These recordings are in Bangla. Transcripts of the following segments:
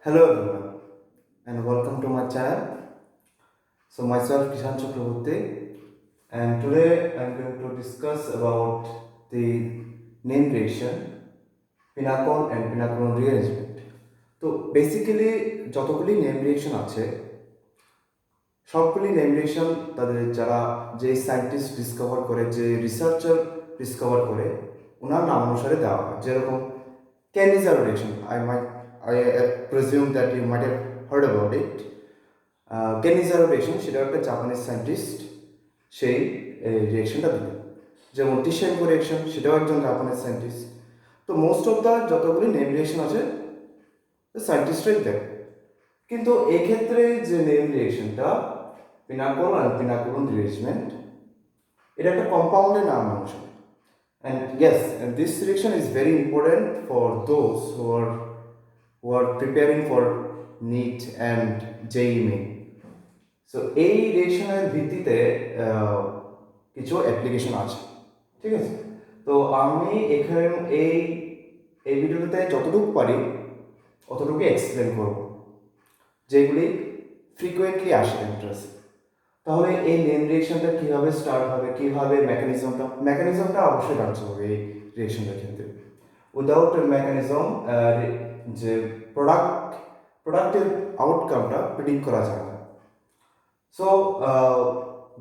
Hello everyone and welcome to my channel. So myself Kishan Chakraborty and today I'm going to discuss about the name reaction, pinnacle and pinnacle rearrangement. তো বেসিক্যালি যতগুলি নেম রিয়েকশন আছে সবগুলি নেম রিয়েকশন তাদের যারা যে সায়েন্টিস্ট ডিসকভার করে যে রিসার্চার ডিসকভার করে ওনার নাম অনুসারে দেওয়া হয় যেরকম Cannizzaro reaction I presume that you might have heard about it. Cannizzaro reaction সেটা একটা জাপানিজ সায়েন্টিস্ট সেই রিয়েকশনটা দিলেন যেমন টিশেনকো রিয়েকশন সেটাও একজন জাপানিজ সায়েন্টিস্ট তো মোস্ট অফ দ্য যতগুলি নেম রিয়েকশন আছে সায়েন্টিস্টরাই দেয় কিন্তু এক্ষেত্রে যে নেম রিয়েকশনটা পিনাকল অ্যান্ড পিনাকলন রিয়ারেঞ্জমেন্ট এটা একটা কম্পাউন্ডের নাম অনুসারে and yes and this reaction is very important for those who are preparing for NEET and JEE main so এই রিয়েকশনের ভিত্তিতে কিছু অ্যাপ্লিকেশন আছে ঠিক আছে তো আমি এখানে এই এই ভিডিওতে যতটুকু পারি অতটুকু এক্সপ্লেন করব যেগুলি ফ্রিকোয়েন্টলি আসে ইন্টারেস্ট তাহলে এই নেম রিয়েকশনটা কীভাবে স্টার্ট হবে কীভাবে মেকানিজমটা অবশ্যই জানতে হবে এই রিয়েকশনটার ক্ষেত্রে উইদাউট মেকানিজম যে প্রোডাক্টের আউটকামটা প্রেডিক্ট করা যায় না সো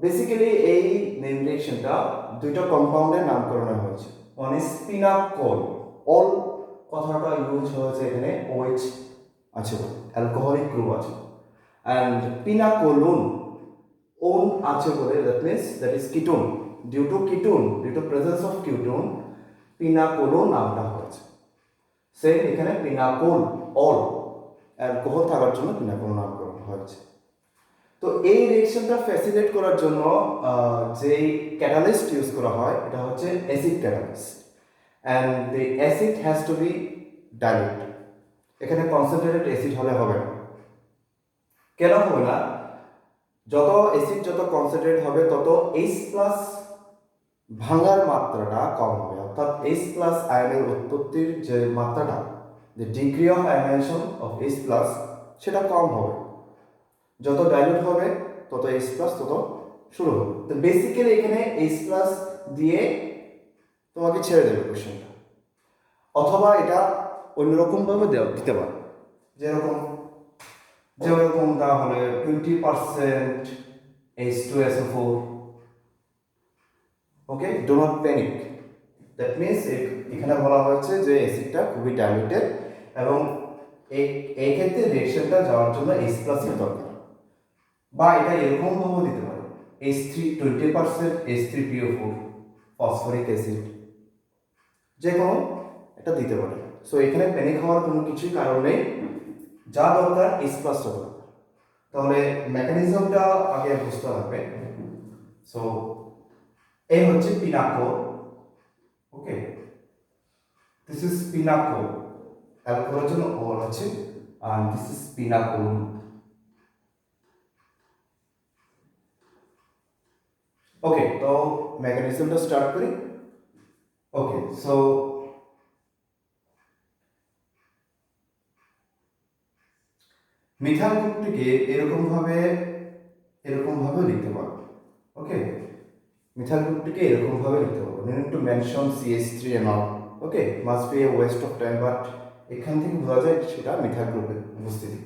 বেসিক্যালি এই নেম রিয়েকশনটা দুইটা কম্পাউন্ডের নামকরণ হয়েছে ওয়ান ইজ পিনাকল অল কথাটা ইউজ হয়েছে এখানে ওএইচ আছে অ্যালকোহলিক গ্রুপ আছে অ্যান্ড পিনাকোলন ওন আছে বলে that means that is ketone due to presence of ketone pinacolone নামটা হয়েছে সেম এখানে পিনাকোল অল অ্যালকোহল থাকার জন্য পিনাকোল নামকরণ হয়েছে তো এই রিয়েকশনটা ফ্যাসিলিটেট করার জন্য যেই ক্যাটালিস্ট ইউজ করা হয় এটা হচ্ছে acid catalyst and the acid has to be dilute এখানে কনসেন্ট্রেটেড অ্যাসিড হলে হবে না কেন হবে না যত অ্যাসিড যত কনসেন্ট্রেট হবে তত H+ ভাঙার মাত্রাটা কম হবে অর্থাৎ H+ আয়নের উৎপত্তির যে মাত্রাটা যে degree of ionisation of H+ সেটা কম হবে যত ডাইলুট হবে তত H+ তত শুরু হবে তো বেসিক্যালি এখানে H+ দিয়ে তোমাকে ছেড়ে দেবে কোশ্চেনটা অথবা এটা অন্যরকমভাবে দিতে পারে যেরকম তাহলে 20% H2SO4 okay do not panic that means এখানে বলা হয়েছে যে অ্যাসিডটা খুবই ডাইলুটেড এবং এই ক্ষেত্রে রিয়েকশনটা যাওয়ার জন্য H+ এর দরকার বা এটা এরকমভাবে দিতে পারে H3 20% H3PO4 ফসফরিক অ্যাসিড যে কোনো এটা দিতে পারে সো এখানে প্যানিক হওয়ার কোনো কিছুই কারণ নেই যা দরকার H+ দরকার তাহলে মেকানিজমটা আগে বুঝতে হবে সো এই হচ্ছে পিনাকো ওকে দিস ইজ পিনাকো অ্যালকোহলের জন্য ওর আছে আর দিস ইজ পিনাকো ওকে তো মেকানিজমটা স্টার্ট করি ওকে সো মিথাইল গ্রুপটিকে এরকমভাবে লিখতে পারো ওকে মিথাইল গ্রুপটিকে এরকমভাবে লিখতে পারো need to mention CH3 and all okay must be a waste of time but এখান থেকে বোঝা যায় সেটা মিথাইল গ্রুপের উপস্থিতি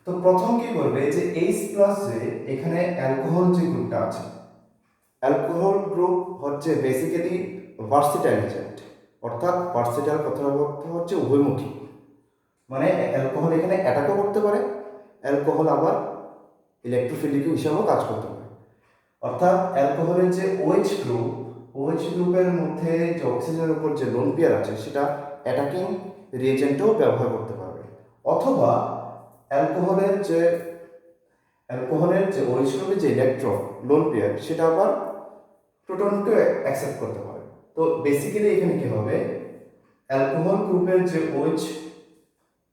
তো প্রথম কি করবে যে H+ যে এখানে অ্যালকোহল যে গ্রুপটা আছে অ্যালকোহল গ্রুপ হচ্ছে বেসিক্যালি ভার্সেটাইল এজেন্ট অর্থাৎ ভার্সেটাইল কথার অর্থ হচ্ছে উভয়মুখী মানে অ্যালকোহল এখানে অ্যাটাকও করতে পারে অ্যালকোহল আবার ইলেকট্রোফিলিক হিসাবেও কাজ করতে পারে অর্থাৎ অ্যালকোহলের যে OH গ্রুপের মধ্যে যে অক্সিজেনের উপর যে লোন পেয়ার আছে সেটা অ্যাটাকিং রিয়েজেন্টও ব্যবহার করতে পারবে অথবা অ্যালকোহলের যে OH গ্রুপের যে ইলেকট্রন লোন পেয়ার সেটা আবার প্রোটনকে অ্যাকসেপ্ট করতে পারে তো বেসিক্যালি এখানে কি হবে অ্যালকোহল গ্রুপের যে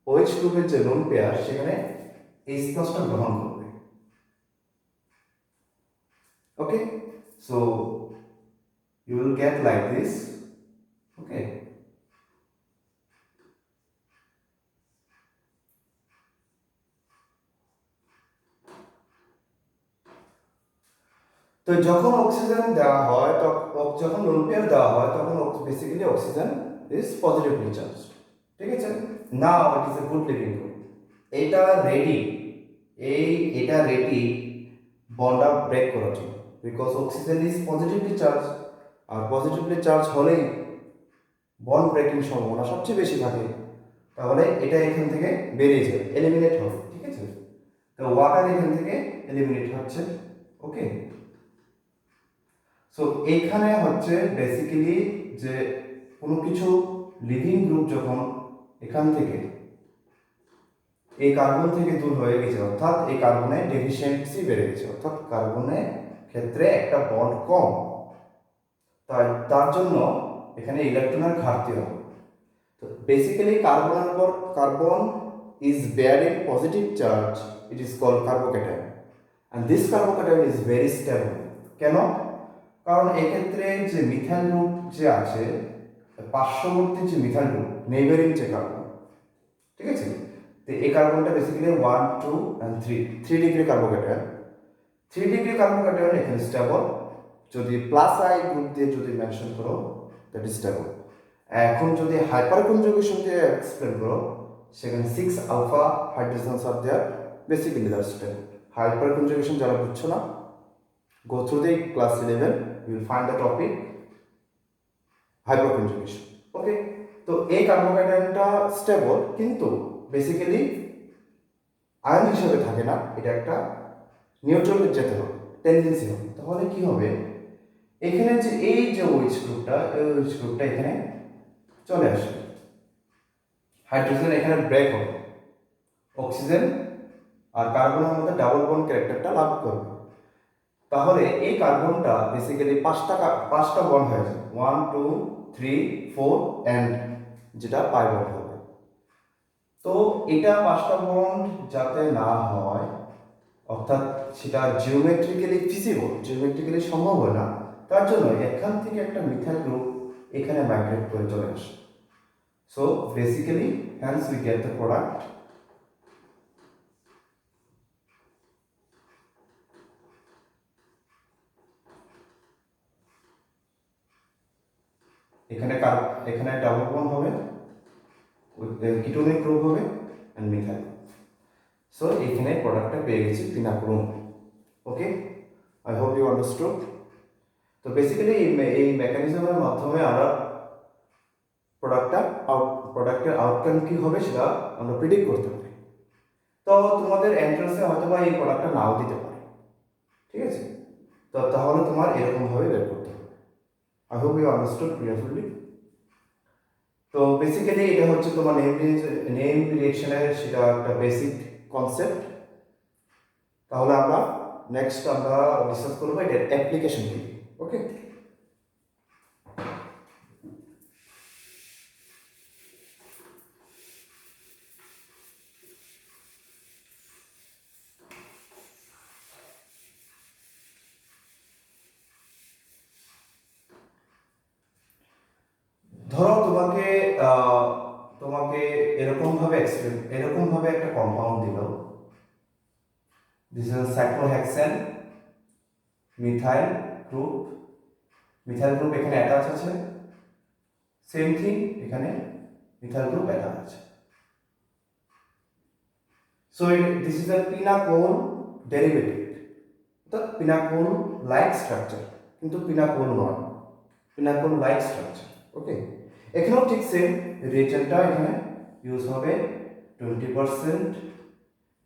OH গ্রুপের যে লোন পেয়ার সেখানে H+ গ্রহণ করবে okay so you will get like this okay তো যখন অক্সিজেন দেওয়া হয় যখন লোন পেয়ার দেওয়া হয় তখন basically oxygen is positively charge, ঠিক আছে। Now it is a good leaving group. এটা রেডি, এটা রেডি বন্ডটা ব্রেক করার জন্য, because oxygen is positively charge, আর পজিটিভলি চার্জ হলেই বন্ড ব্রেকিং সম্ভাবনা সবচেয়ে বেশি থাকে। তাহলে এটা এখান থেকে বেরিয়ে যাবে, এলিমিনেট হবে, ঠিক আছে। তো ওয়াটার এখান থেকে এলিমিনেট হচ্ছে, ওকে। সো এইখানে হচ্ছে বেসিক্যালি যে কোনো কিছু লিভিং গ্রুপ যখন এখান থেকে এই কার্বন থেকে দূর হয়ে গেছে, অর্থাৎ এই কার্বনের ডেফিসিয়েন্সি বেড়ে গেছে, অর্থাৎ কার্বনের ক্ষেত্রে একটা বন্ড কম, তার জন্য এখানে ইলেকট্রনের ঘাটতি হবে। তো basically carbon is bearing positive charge, it is called carbocation, and this carbocation is very stable. কেন? কারণ এক্ষেত্রে যে মিথাইল গ্রুপ যে আছে, পার্শ্ববর্তী যে মিথাইল গ্রুপ, নেইবারিং যে কার্বন, ঠিক আছে, তো এই কার্বনটা বেসিক্যালি 1, 2 and 3 ডিগ্রি কার্বোকেটায়ন। 3 ডিগ্রি কার্বোকেটায়ন এখানে স্টেবল, যদি প্লাস আই গ্রুপ দিয়ে যদি মেনশন করো দ্যাট ইজ স্টেবল। এখন যদি হাইপার কনজুগেশন দিয়ে এক্সপ্লেন করো, সেখানে 6 alpha hydrogens are there, basically that's stable. Hyperconjugation যারা বুঝছো না, go through the class 11, you will find the topic hyperconjugation, okay। তো এই কার্বোকেটায়নটা স্টেবল, কিন্তু বেসিক্যালি আয়ন হিসেবে থাকে না, এটা একটা নিউট্রালে যেতে হবে, টেন্ডেন্সি হবে। তাহলে কি হবে, এখানে যে এই যে OH গ্রুপটা, এই OH গ্রুপটা এখানে চলে আসবে, হাইড্রোজেন এখানে ব্রেক হবে, অক্সিজেন আর কার্বনের মধ্যে ডাবল বন্ড ক্যারেক্টারটা লাভ করবে। তাহলে এই কার্বনটা বেসিক্যালি পাঁচটা বন্ড হয়ে যায়, 1, 2, 3, 4 অ্যান্ড যেটা পাই বন্ড হবে। তো এটা 5টা বন্ড যাতে না হয়, অর্থাৎ সেটা জিওমেট্রিক্যালি সম্ভব হয় না, তার জন্য এখান থেকে একটা মিথাইল গ্রুপ এখানে মাইগ্রেট করে চলে আসে। So basically hence we get the product এখানে ডাবল বন্ড হবে, কিটোনিক গ্রুপ হবে অ্যান্ড মিথাইল। সো এখানে প্রোডাক্টটা পেয়ে গেছি পিনাক্রোম, okay. I hope you understood. তো বেসিক্যালি এই মেকানিজমের মাধ্যমে আমরা প্রোডাক্টের আউটকাম কি হবে সেটা আমরা প্রিডিক্ট করতে পারি। তো তোমাদের এন্ট্রান্সে হয়তো বা এই প্রোডাক্টটা নাও দিতে পারে, ঠিক আছে। তো তাহলে তোমার এরকমভাবে বের করতে হবে। I hope you understood clearly. তো বেসিক্যালি এটা হচ্ছে তোমার নেম রিঅ্যাকশনের সেটা একটা বেসিক কনসেপ্ট। তাহলে আমরা ডিসকাস করবো এটার অ্যাপ্লিকেশন কি, ওকে। ধরো তোমাকে এরকমভাবে একটা কম্পাউন্ড দিল, this is cyclohexane methyl group এখানে অ্যাটাচ আছে, সেম থিং এখানে মিথাইল গ্রুপ অ্যাটাচ আছে। So this is a pinacol derivative, অর্থাৎ পিনাকোল লাইক স্ট্রাকচার, কিন্তু পিনাকোল নয়, পিনাকোল লাইক স্ট্রাকচার, ওকে। এখানেও ঠিক সেম রিয়েজেন্টটা এখানে ইউজ হবে 20%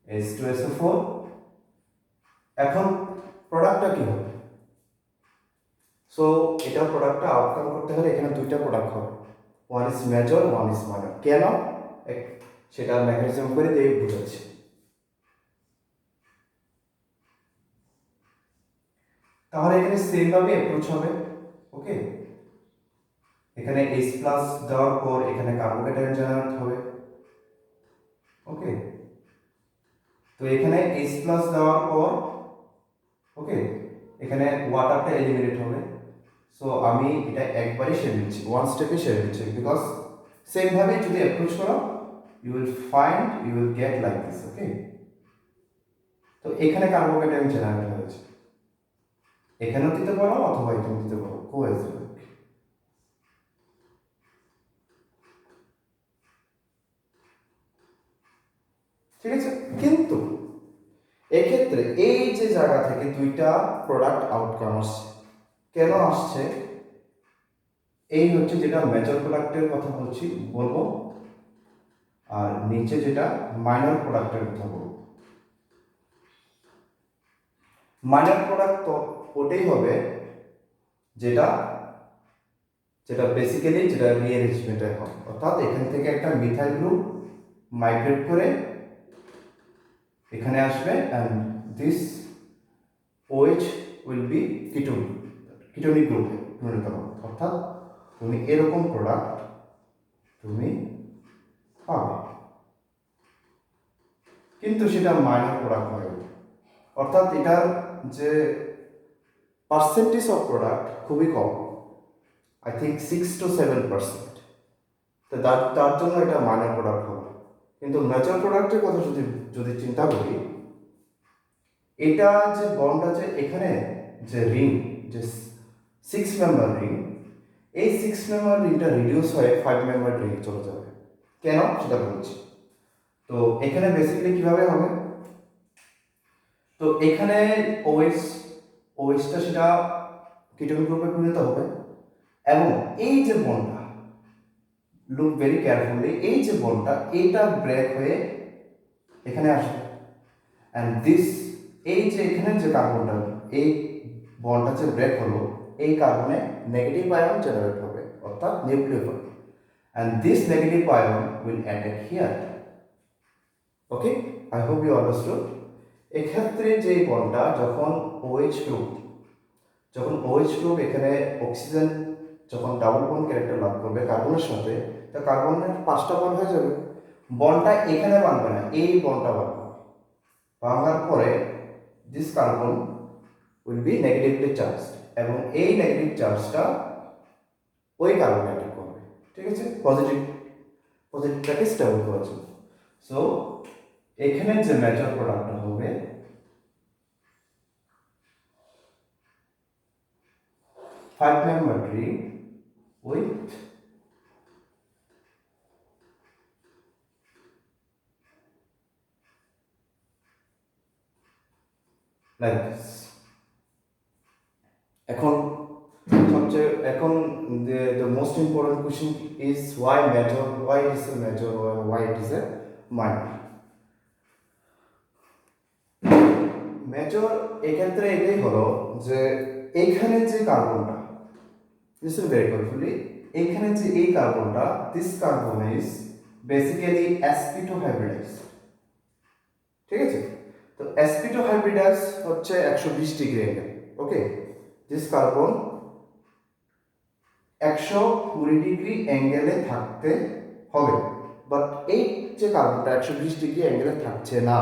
H2SO4। এখন প্রোডাক্টটা কি হবে? সো এটা প্রোডাক্টটা আউটকাম করতে হলে এখানে দুইটা প্রোডাক্ট হবে, one is major, one is minor. কেন সেটা মেকানিজম করে দিয়ে বুঝাচ্ছি। তাহলে এখানে সেম ভাবে অ্যাপ্রোচ হবে, ওকে। এখানে H+ দেওয়ার পর এখানে কার্বোকেটায়ন জেনারেট হবে, ওকে। তো এখানে H+ দেওয়ার পর, ওকে, এখানে ওয়াটারটা এলিমিনেট হবে। সো আমি এটা একবারই সেরে দিচ্ছি, ওয়ান স্টেপে সেরে দিচ্ছি, বিকজ সেম ভাবে যদি অ্যাপ্রোচ করো you will get like this, okay. তো এখানে কার্বোকেটায়ন জেনারেট হয়েছে, এখানেও দিতে পারো অথবা এখানেও দিতে পারো, কোএসিডেন্ট। ঠিক আছে, কিন্তু এক্ষেত্রে এই যে জায়গা থেকে দুইটা প্রোডাক্ট আউটকাম আসছে, কেন আসছে? এই হচ্ছে যেটা মেজর প্রোডাক্টের কথা বলবো, আর নিচে যেটা মাইনর প্রোডাক্টের কথা বলবো। মাইনর প্রোডাক্ট তো ওটাই হবে যেটা বেসিক্যালি যেটা রিঅ্যারেঞ্জমেন্টের হয়, অর্থাৎ এখান থেকে একটা মিথাইল গ্রুপ মাইগ্রেট করে এখানে আসবে, and this OH will be ketonic গ্রুপে পরিণত হবে, অর্থাৎ তুমি এরকম প্রোডাক্ট তুমি পাবে, কিন্তু সেটা মাইনর প্রোডাক্ট হবে, অর্থাৎ এটার যে পার্সেন্টেজ অফ প্রোডাক্ট খুবই কম, আই থিঙ্ক 6 to 7%। তো তার জন্য এটা মাইনর প্রোডাক্ট হবে। কিন্তু মেজর প্রোডাক্টের কথা যদি চিন্তা করি, এটা যে বন্ড আছে এখানে, যে রিং, যে 6 মেম্বার রিং, এই 6 মেম্বার রিংটা রিডিউস হয়ে 5 মেম্বার রিং চলে যাবে। কেন সেটা বলছি। তো এখানে বেসিক্যালি কিভাবে হবে, তো এখানে OH-টা সেটা কিটোন গ্রুপে পরিণত হবে, এবং এই যে বন্ডটা, লুক ভেরি কেয়ারফুলি, এই যে বন্ডটা এটা ব্রেক হয়ে এখানে আসবে, অ্যান্ড দিস, এই যে এখানে যে কার্বনটা, এই বন্ডটা যে ব্রেক হলো, এই কার্বনে নেগেটিভ আয়ন জেনারেট হবে, অর্থাৎ nucleophile, and this negative ion will attack here. Okay, I hope you understood. এক্ষেত্রে যে বন্ডটা যখন OH গ্রুপ এখানে অক্সিজেন যখন ডাবল বন্ড ক্যারেক্টার লাভ করবে কার্বনের সাথে, তা কার্বনের 5টা বন্ড হয়ে যাবে। বন্ডটা এখানে বাঁধবে না, এই বন্ডটা বাঁধবে, ভাঙার পরে this carbon will be negatively charge, এবং এই নেগেটিভ চার্জটা ওই কার্বনে অ্যাটাক করবে। ঠিক আছে, পজিটিভটাকে স্টেবল করার জন্য। সো এখানে যে মেজর প্রোডাক্টটা হবে, five member ring with like this. এখন the most important question is why major, why it is a major, or why it is a minor. Major এক্ষেত্রে এটাই হলো যে এইখানে যে কার্বনটা, লিসেন ভেরি কেয়ারফুলি, এইখানে যে এই কার্বনটা, this carbon is basically sp2 hybridize. ঠিক আছে, তো sp2 হাইব্রিডাইজ হচ্ছে 120 degree angle. Okay, this carbon 120 degree অ্যাঙ্গেলে থাকতে হবে, বাট এই যে কার্বনটা 120 ডিগ্রি অ্যাঙ্গেলে থাকছে না,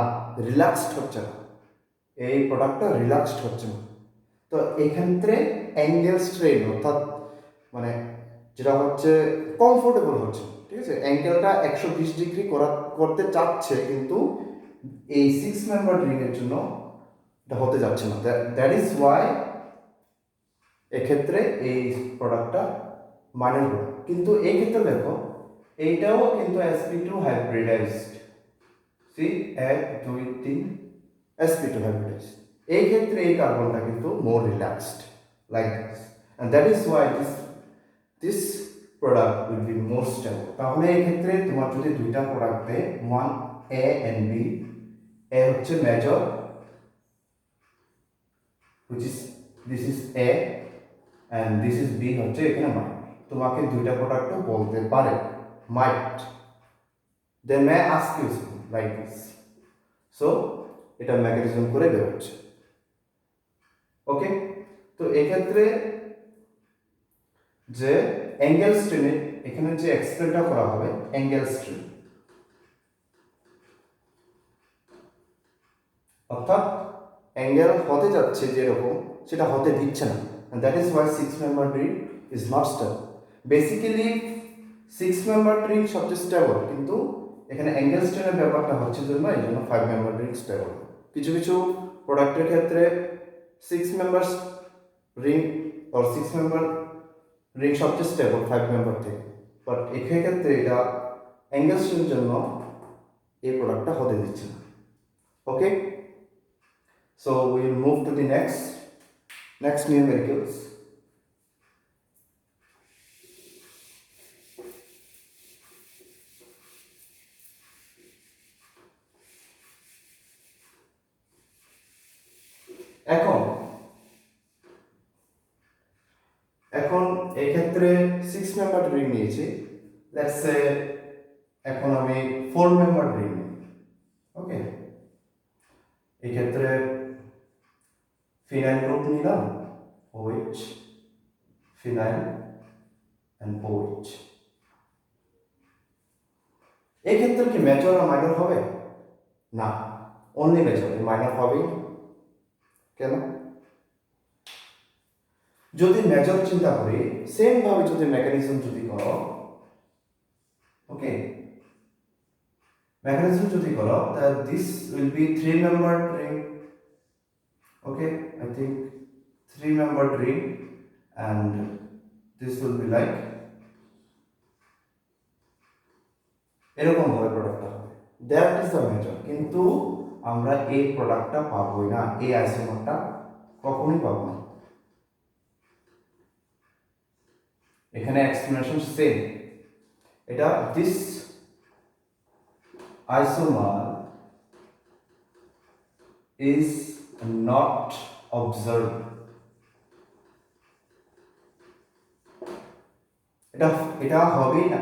রিল্যাক্সড হচ্ছে না, এই প্রোডাক্টটা রিল্যাক্সড হচ্ছে না। তো এক্ষেত্রে অ্যাঙ্গেল স্ট্রেন, অর্থাৎ মানে যেটা হচ্ছে কমফোর্টেবল হচ্ছে। ঠিক আছে, অ্যাঙ্গেলটা 120 ডিগ্রি করতে চাচ্ছে, কিন্তু এই 6 মেম্বার রিংয়ের জন্য এটা হতে যাচ্ছে না। দ্যাট ইজ ওয়াই এক্ষেত্রে এই প্রোডাক্টটা মাইনর প্রোডাক্ট। কিন্তু এই ক্ষেত্রে দেখো, এইটাও কিন্তু sp2 hybridised, C 1 2 3 sp2 hybridised. এই ক্ষেত্রে এই কার্বনটা কিন্তু more relaxed like this, and that is why this product will be more stable. তাহলে এই ক্ষেত্রে তোমার যদি দুইটা প্রোডাক্ট দেয়, one A and B, A হচ্ছে major, which is this is A and this is B হচ্ছে এখানে মাইনর। তোমাকে দুইটা প্রোডাক্টও বলতে পারে, might, they may ask you like this. So এটা মেকানিজম করে বের হচ্ছে। ওকে, তো এক্ষেত্রে যে অ্যাঙ্গেল স্ট্রেনে এখানে যে এক্সপ্লেনটা করা হবে, অ্যাঙ্গেল স্ট্রেন, অর্থাৎ অ্যাঙ্গেল হতে যাচ্ছে যেরকম, সেটা হতে দিচ্ছে না, and that is why 6 member ring is not stable. Basically 6 member ring সবচেয়ে স্টেবল, কিন্তু এখানে অ্যাঙ্গেল স্ট্রেনের ব্যাপারটা হচ্ছে জন্য এই জন্য 5 member ring স্টেবল। কিছু কিছু প্রোডাক্টের ক্ষেত্রে 6 member ring or 6 member ring সবচেয়ে স্টেবল 5 মেম্বার থেকে, বাট এক্ষেত্রে এটা অ্যাঙ্গেল স্ট্রেনের জন্য এই প্রোডাক্টটা হতে দিচ্ছে না। Okay, so will move to the next numericals. এখন এই ক্ষেত্রে 6 মেম্বার রিং নিয়েছি, লেটস সে এখন আমি 4 মেম্বার রিং নিই। ওকে, এই ক্ষেত্রে ফিনাইল গ্রুপ নিলাম, OH, ফিনাইল এন্ড OH। এই ক্ষেত্রে কি মেজর আর মাইনর হবে? না, অনলি মেজর, মাইনর হবেই। কেন? যদি মেজর চিন্তা করি, সেম ভাবে যদি মেকানিজম যদি করো, ওকে, mechanism যদি করো, that this will be 3 membered ring. Okay, I think 3 membered ring, and this will be like এরকম ভাবে প্রোডাক্টটা হবে, দ্যাট ইজ দ্য মেজর। কিন্তু আমরা এই প্রোডাক্টটা পাবোই না, এই আইসোমারটা কখনোই পাবো না। এখানে এক্সপ্লেনেশন সেম, এটা this isomer is not observed. এটা হবেই না,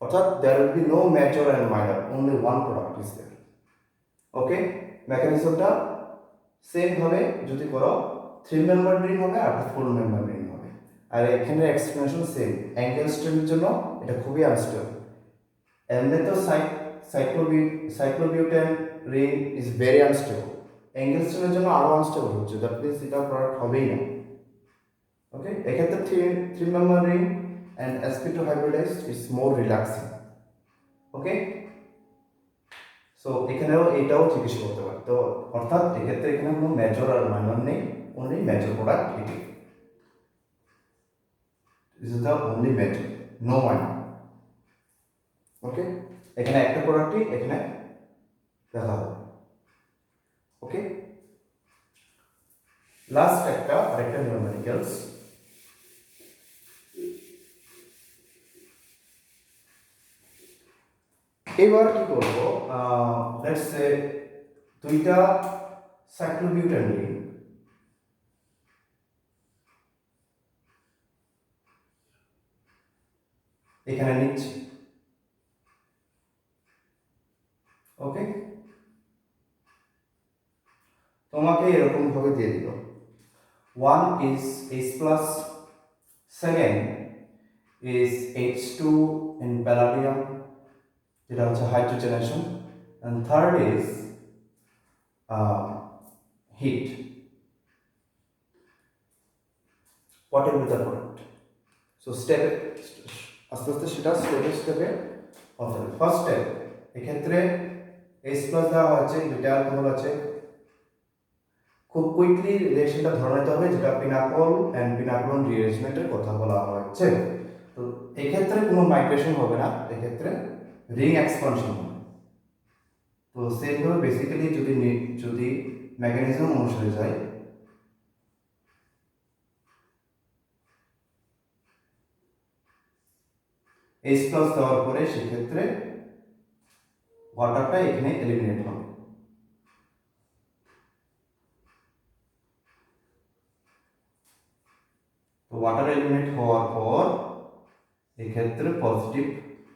অর্থাৎ there will be no major and minor, only one product is there. Okay, মেকানিজমটা সেম ভাবে যদি করো, 3 মেম্বার রিং হবে আর 4 মেম্বার রিং হবে। আর এখানে এক্সপ্লেনেশন সেম, অ্যাঙ্গেল স্ট্রেনের জন্য এটা খুবই আনস্টেবল। এমনি তো cyclobutane ring is very unstable, angle স্ট্রেনের জন্য আরো আনস্টেবল হচ্ছে, দ্যাট মিনস এটা প্রোডাক্ট হবেই না। ওকে, এক্ষেত্রে 3 member ring and sp2 hybridized is more relaxing. Okay, so এখানেও এটাও জিজ্ঞেস করতে পারে, তো অর্থাৎ এক্ষেত্রে এখানে কোনো মেজর আর মাইনর নেই, অনলি মেজর প্রোডাক্ট এটি। This is the only major, no minor. Okay, এখানে একটা প্রোডাক্টই এখানে দেখা হবে। ওকে, লাস্ট আরেকটা নিউমেরিক্যালস। এবার কি করব, লেটস সে দুইটা সাইক্লোবিউটেন রিং, এখানে নিচ্ছি। ওকে, তোমাকে এরকম ভাবে দিয়ে দিল, 1 is H+, second is H2 in palladium, যেটা হচ্ছে hydrogenation, and third is heat. What will be the product? So step আস্তে আস্তে সেটা স্টেপে হতে হবে। ফার্স্ট স্টেপ, এক্ষেত্রে H+ দেওয়া হচ্ছে, দুইটা অ্যালকোহল আছে, খুব কুইকলি রিঅ্যাকশনটা ধরে নিতে হবে, যেটা পিনাকল এন্ড পিনাকলন রিঅ্যারেঞ্জমেন্টের কথা বলা হচ্ছে। তো এক্ষেত্রে কোনো মাইগ্রেশন হবে না, এক্ষেত্রে রিং এক্সপানশন হবে। তো সেমভাবে বেসিক্যালি যদি মেকানিজম অনুসারে যায়, H+ দেওয়ার পরে সেক্ষেত্রে ওয়াটারটা এখানে এলিমিনেট হবে। তো ওয়াটার এলিমিনেট হওয়ার পর এক্ষেত্রে পজিটিভ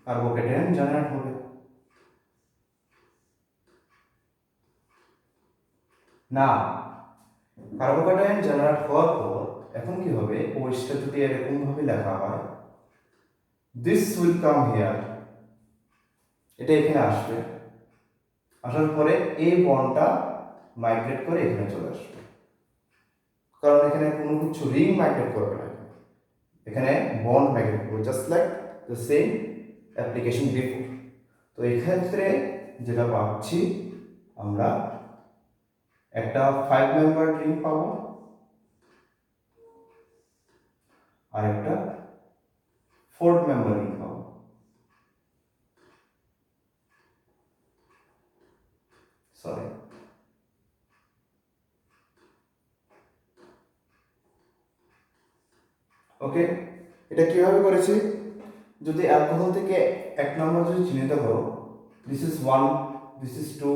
কার্বোকেটায়ন জেনারেট হবে। না, কার্বোকেটায়ন জেনারেট হওয়ার পর এখন কি হবে, ওইটা যদি এরকম ভাবে লেখা হয়, দিস উইল কাম হিয়ার, এটা এখানে আসবে, আসার পরে এই বন্ডটা মাইগ্রেট করে এখানে চলে আসবে, কারণ এখানে কোনো কিছু রিং মাইগ্রেট করবে না, এখানে বন্ড মাইগ্রেট করবে, just like the same application before. তো এই ক্ষেত্রে যেটা পাচ্ছি আমরা একটা 5 মেম্বার রিং পাবো, আর একটা ফোর্থ মেম্বার রিং পাবো। সরি, ওকে, এটা কিভাবে করেছি? যদি অ্যালকোহল থেকে এক নম্বর যদি চিহ্নিত করো, this is 1, this is 2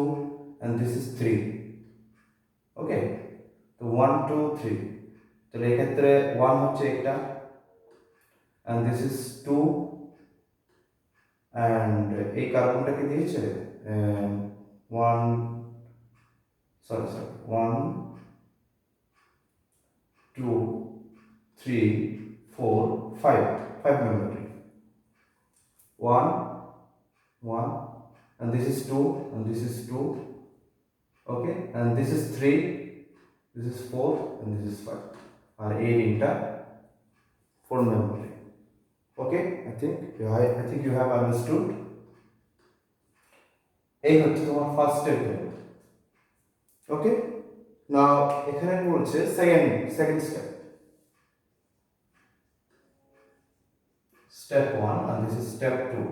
and this is 3। ওকে, তো 1 2 3, তাহলে এক্ষেত্রে 1 হচ্ছে একটা, অ্যান্ড দিস ইজ 2, অ্যান্ড এই কার্বনটাকে দিয়েছে 1, sorry 1 2 3 4 5 member ring, 1 1, and this is 2, and this is 2, okay, and this is 3, this is 4, and this is 5, আর এই রিংটা 4 member ring. Okay, I think you have understood. এই হচ্ছে তোমার ফার্স্ট স্টেপ হলো। ওকে, নাও এখানে বলছে second step 1 and this is step 2.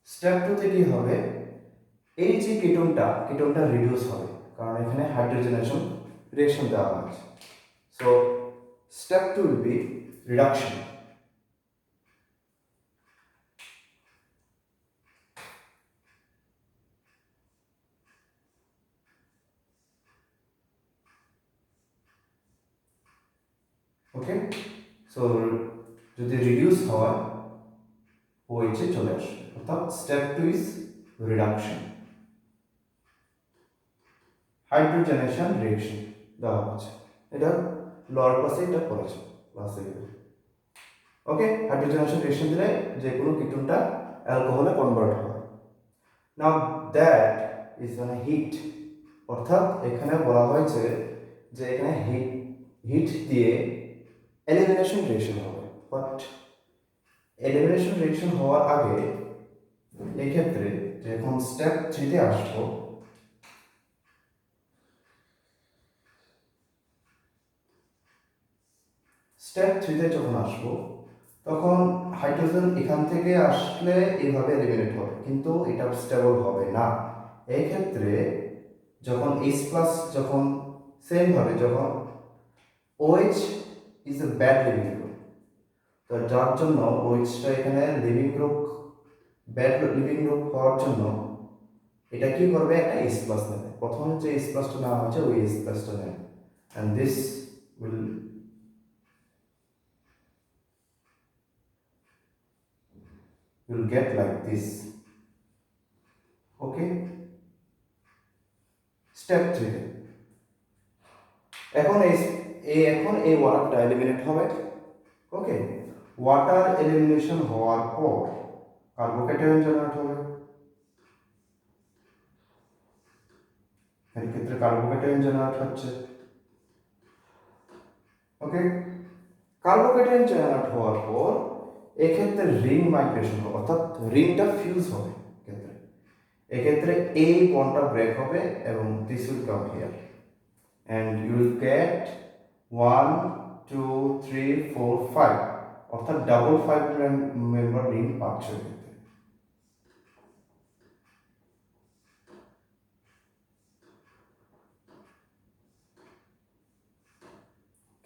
Step 2 তে কি হবে? এই যে কিটোনটা রিডিউস হবে, কারণ এখানে হাইড্রোজেনেশন রিঅ্যাকশন দেওয়া হয়েছে। So step 2 will be reduction. Okay, so যদি রিডিউস হয় ওইচে চলে আসবে, অর্থাৎ step 2 is reduction, hydrogenation reaction দেওয়া হচ্ছে। এটা লোয়ার ক্লাসে এটা পড়েছে ক্লাসে। ওকে, হাইড্রোজেনেশন রিঅ্যাকশন দিলে যে কোনো কিটোনটা অ্যালকোহলে কনভার্ট হয়। Now that is on heat, অর্থাৎ এখানে বলা হয়েছে যে এখানে হিট দিয়ে এলিমিনেশন রিঅ্যাকশন হবে। বাট এলিমিনেশন রিঅ্যাকশন হওয়ার আগে এক্ষেত্রে যখন স্টেপ 3 তে আসবো, স্টেপ 3 তে যখন আসবো তখন হাইড্রোজেন এখান থেকে আসলে এইভাবে এলিমিনেট হবে, কিন্তু এটা স্টেবল হবে না। এই ক্ষেত্রে যখন H+ যখন সেম ভাবে যখন OH is a bad living group, তো যার জন্য OH-টা এখানে living group bad living group হওয়ার জন্য এটা কি করবে? একটা H+ নেবে। প্রথম যে H+টা নেওয়া হচ্ছে ওই H+টা নেবে, and this will get like this. Okay, step 3 এখন এই ওয়াটারটা এলিমিনেট হবে। ওকে, ওয়াটার এলিমিনেশন হওয়ার পর কার্বোক্যাটায়ন জেনারেট হবে। এর ক্ষেত্রে কার্বোক্যাটায়ন জেনারেট হচ্ছে। ওকে, কার্বোক্যাটায়ন জেনারেট হওয়ার পর এক্ষেত্রে রিং মাইগ্রেশন হবে, অর্থাৎ রিংটা ফিউজ হবে। এক্ষেত্রে এই বন্ডটা ব্রেক হবে এবং this will come here, and you will get 1 2 3 4 5, অর্থাৎ ডাবল 5 মেম্বার রিং পাচ্ছে।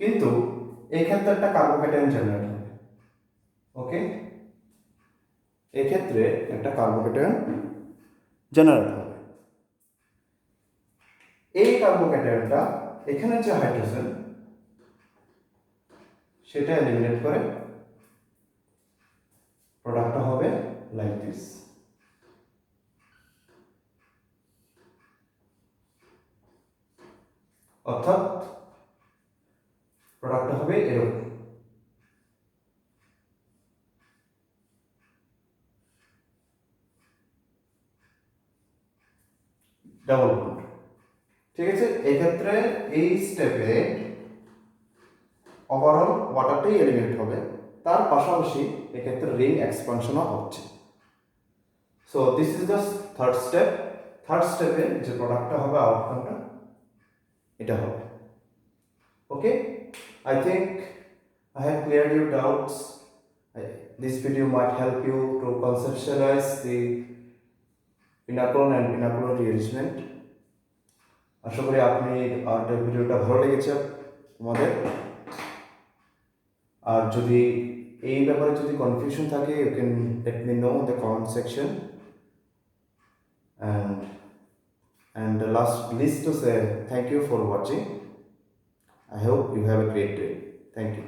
কিন্তু এক্ষেত্রে একটা কার্বোক্যাটায়ন জেনারেট হবে। ওকে, এক্ষেত্রে একটা কার্বোক্যাটায়ন জেনারেট হবে। এই কার্বোক্যাটায়নটা এখানে যে হাইড্রোজেন সেটা এলিমিনেট করে প্রোডাক্টটা হবে লাইক দিস। অর্থাৎ প্রোডাক্টটা হবে এরকম। Double bond. ঠিক আছে, এই ক্ষেত্রে এই স্টেপে ওভারঅল ওয়াটারটাই এলিমিনেট হবে, তার পাশাপাশি এক্ষেত্রে রিং এক্সপানশনও হচ্ছে। So this is the third step. Third স্টেপে যে প্রোডাক্টটা হবে আউটকামটা এটা হবে। Okay, I think I have cleared your doubts. This video might help you to conceptualize the pinnaclon and pinnaculum rearrangement. আশা করি আপনি ভিডিওটা ভালো লেগেছে তোমাদের। আর যদি এই ব্যাপারে যদি কনফিউশন থাকে, you can let me know in the comment section. And the last least to say, thank you for watching. I hope you have a great day. Thank you.